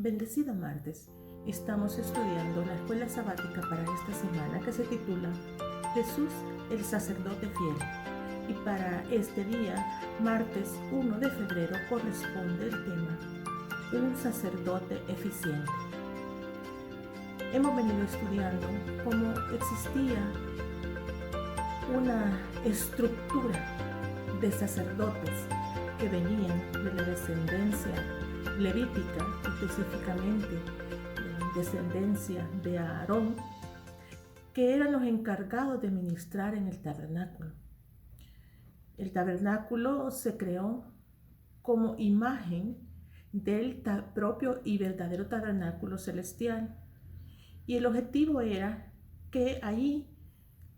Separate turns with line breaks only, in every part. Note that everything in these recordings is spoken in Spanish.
Bendecido martes. Estamos estudiando la escuela sabática para esta semana que se titula Jesús, el sacerdote fiel. Y para este día, martes 1 de febrero, corresponde el tema Un sacerdote eficiente. Hemos venido estudiando cómo existía una estructura de sacerdotes que venían de la descendencia levítica, específicamente descendencia de Aarón, que eran los encargados de ministrar en el tabernáculo. El tabernáculo se creó como imagen del propio y verdadero tabernáculo celestial, y el objetivo era que allí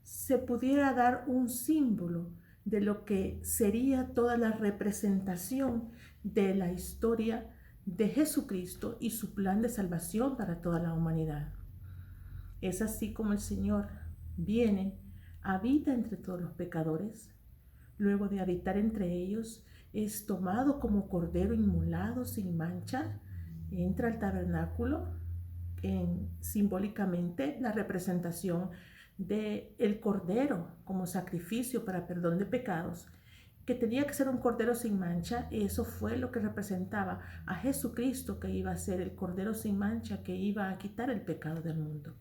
se pudiera dar un símbolo de lo que sería toda la representación de la historia de Jesucristo y su plan de salvación para toda la humanidad. Es así como el Señor viene, habita entre todos los pecadores. Luego de habitar entre ellos, es tomado como cordero inmolado sin mancha, entra al tabernáculo, simbólicamente la representación del cordero como sacrificio para perdón de pecados, que tenía que ser un cordero sin mancha. Eso fue lo que representaba a Jesucristo, que iba a ser el cordero sin mancha, que iba a quitar el pecado del mundo.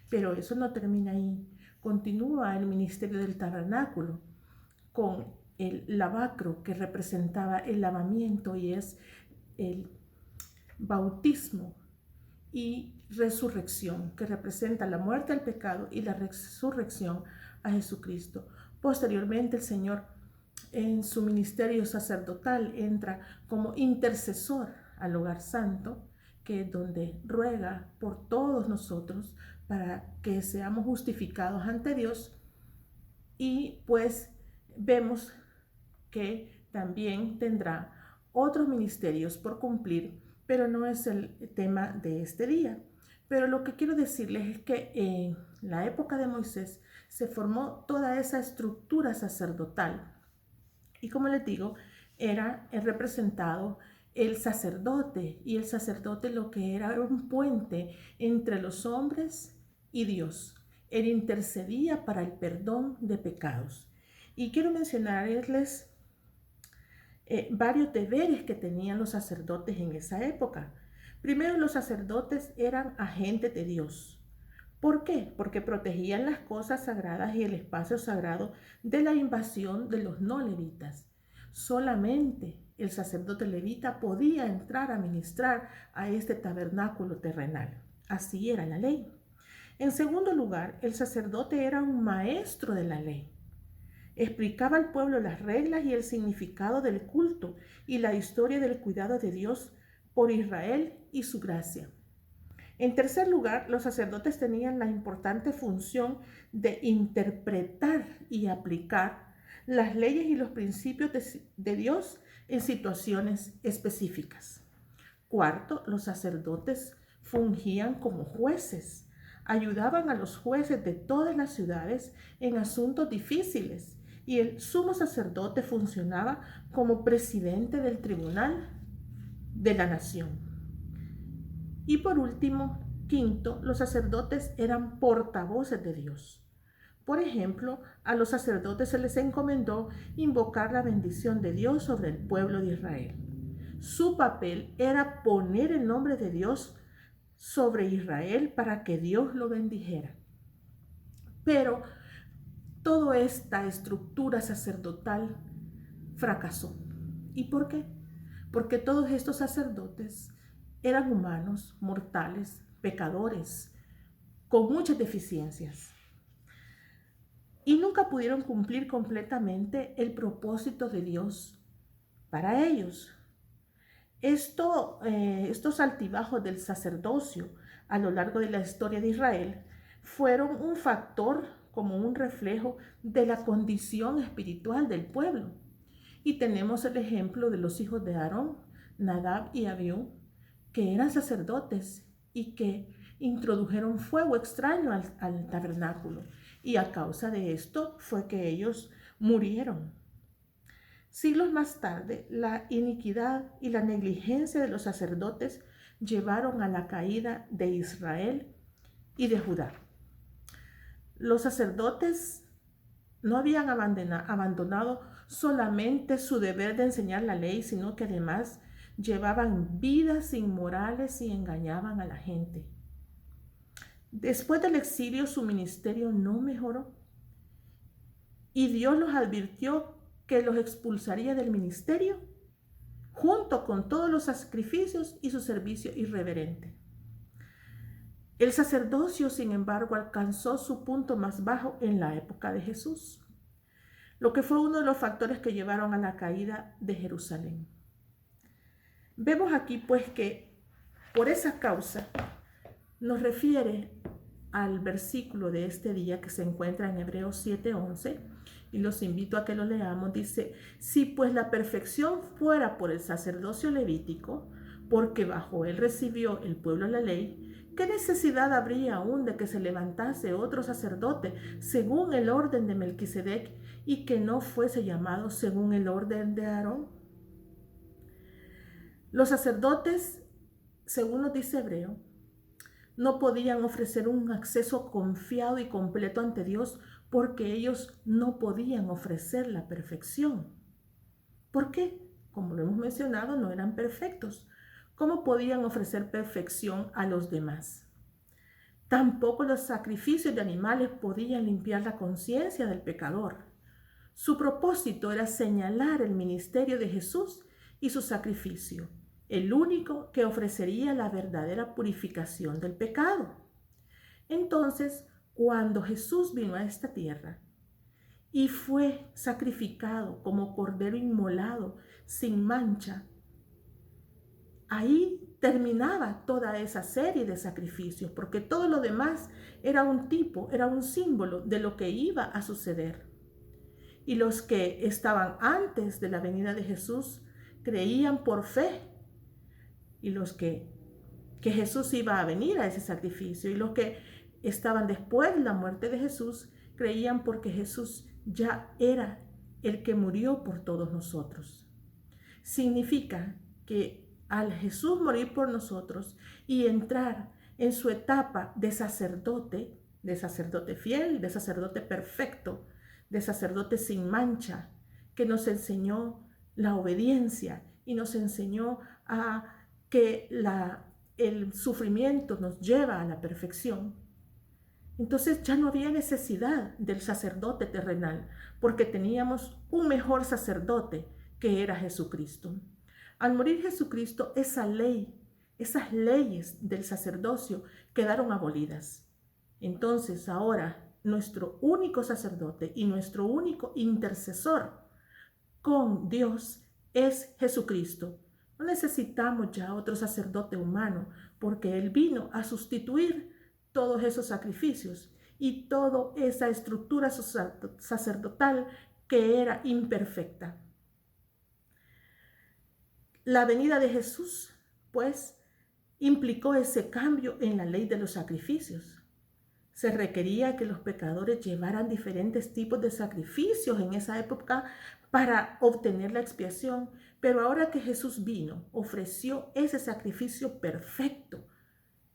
Pero eso no termina ahí. Continúa el ministerio del tabernáculo con el lavacro, que representaba el lavamiento y es el bautismo, y resurrección, que representa la muerte al pecado y la resurrección a Jesucristo. Posteriormente, el Señor en su ministerio sacerdotal entra como intercesor al lugar santo, que es donde ruega por todos nosotros para que seamos justificados ante Dios. Y pues vemos que también tendrá otros ministerios por cumplir, pero no es el tema de este día. Pero lo que quiero decirles es que en la época de Moisés se formó toda esa estructura sacerdotal. Y como les digo, era representado el sacerdote, y el sacerdote lo que era un puente entre los hombres y Dios. Él intercedía para el perdón de pecados. Y quiero mencionarles varios deberes que tenían los sacerdotes en esa época. Primero, los sacerdotes eran agentes de Dios. ¿Por qué? Porque protegían las cosas sagradas y el espacio sagrado de la invasión de los no levitas. Solamente el sacerdote levita podía entrar a ministrar a este tabernáculo terrenal. Así era la ley. En segundo lugar, el sacerdote era un maestro de la ley. Explicaba al pueblo las reglas y el significado del culto y la historia del cuidado de Dios por Israel y su gracia. En tercer lugar, los sacerdotes tenían la importante función de interpretar y aplicar las leyes y los principios de Dios en situaciones específicas. Cuarto, los sacerdotes fungían como jueces. Ayudaban a los jueces de todas las ciudades en asuntos difíciles, y el sumo sacerdote funcionaba como presidente del tribunal de la nación. Y por último, quinto, los sacerdotes eran portavoces de Dios. Por ejemplo, a los sacerdotes se les encomendó invocar la bendición de Dios sobre el pueblo de Israel. Su papel era poner el nombre de Dios sobre Israel para que Dios lo bendijera. Pero toda esta estructura sacerdotal fracasó. ¿Y por qué? Porque todos estos sacerdotes eran humanos, mortales, pecadores, con muchas deficiencias. Y nunca pudieron cumplir completamente el propósito de Dios para ellos. Estos altibajos del sacerdocio a lo largo de la historia de Israel fueron un factor, como un reflejo de la condición espiritual del pueblo. Y tenemos el ejemplo de los hijos de Aarón, Nadab y Abiú, que eran sacerdotes y que introdujeron fuego extraño al tabernáculo. Y a causa de esto fue que ellos murieron. Siglos más tarde, la iniquidad y la negligencia de los sacerdotes llevaron a la caída de Israel y de Judá. Los sacerdotes no habían abandonado solamente su deber de enseñar la ley, sino que además llevaban vidas inmorales y engañaban a la gente. Después del exilio, su ministerio no mejoró y Dios los advirtió que los expulsaría del ministerio junto con todos los sacrificios y su servicio irreverente. El sacerdocio, sin embargo, alcanzó su punto más bajo en la época de Jesús, lo que fue uno de los factores que llevaron a la caída de Jerusalén. Vemos aquí pues que por esa causa nos refiere al versículo de este día que se encuentra en Hebreos 7:11, y los invito a que lo leamos. Dice: si pues la perfección fuera por el sacerdocio levítico, porque bajo él recibió el pueblo la ley, ¿qué necesidad habría aún de que se levantase otro sacerdote según el orden de Melquisedec y que no fuese llamado según el orden de Aarón? Los sacerdotes, según nos dice Hebreo, no podían ofrecer un acceso confiado y completo ante Dios porque ellos no podían ofrecer la perfección. ¿Por qué? Como lo hemos mencionado, no eran perfectos. ¿Cómo podían ofrecer perfección a los demás? Tampoco los sacrificios de animales podían limpiar la conciencia del pecador. Su propósito era señalar el ministerio de Jesús y su sacrificio, el único que ofrecería la verdadera purificación del pecado. Entonces, cuando Jesús vino a esta tierra y fue sacrificado como cordero inmolado, sin mancha, ahí terminaba toda esa serie de sacrificios, porque todo lo demás era un tipo, era un símbolo de lo que iba a suceder. Y los que estaban antes de la venida de Jesús creían por fe, y los que Jesús iba a venir a ese sacrificio, y los que estaban después de la muerte de Jesús creían porque Jesús ya era el que murió por todos nosotros. Significa que al Jesús morir por nosotros y entrar en su etapa de sacerdote fiel, de sacerdote perfecto, de sacerdote sin mancha, que nos enseñó la obediencia y nos enseñó a que el sufrimiento nos lleva a la perfección. Entonces ya no había necesidad del sacerdote terrenal, porque teníamos un mejor sacerdote que era Jesucristo. Al morir Jesucristo, esas leyes del sacerdocio quedaron abolidas. Entonces ahora nuestro único sacerdote y nuestro único intercesor con Dios es Jesucristo. No necesitamos ya otro sacerdote humano, porque Él vino a sustituir todos esos sacrificios y toda esa estructura sacerdotal que era imperfecta. La venida de Jesús, pues, implicó ese cambio en la ley de los sacrificios. Se requería que los pecadores llevaran diferentes tipos de sacrificios en esa época para obtener la expiación, pero ahora que Jesús vino, ofreció ese sacrificio perfecto.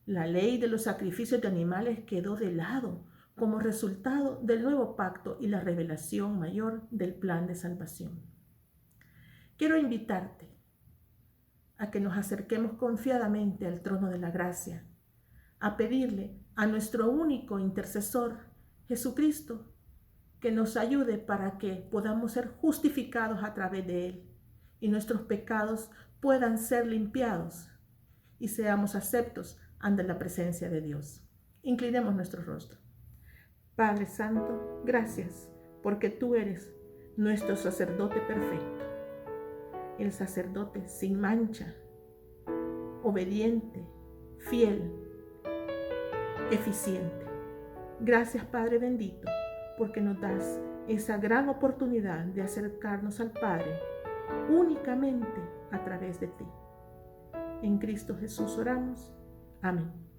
La ley de los sacrificios de animales quedó de lado como resultado del nuevo pacto y la revelación mayor del plan de salvación. Quiero invitarte a que nos acerquemos confiadamente al trono de la gracia, a pedirle a nuestro único intercesor, Jesucristo, que nos ayude para que podamos ser justificados a través de Él y nuestros pecados puedan ser limpiados y seamos aceptos ante la presencia de Dios. Inclinemos nuestro rostro. Padre Santo, gracias porque tú eres nuestro sacerdote perfecto, el sacerdote sin mancha, obediente, fiel, eficiente. Gracias, Padre bendito, porque nos das esa gran oportunidad de acercarnos al Padre únicamente a través de ti. En Cristo Jesús oramos. Amén.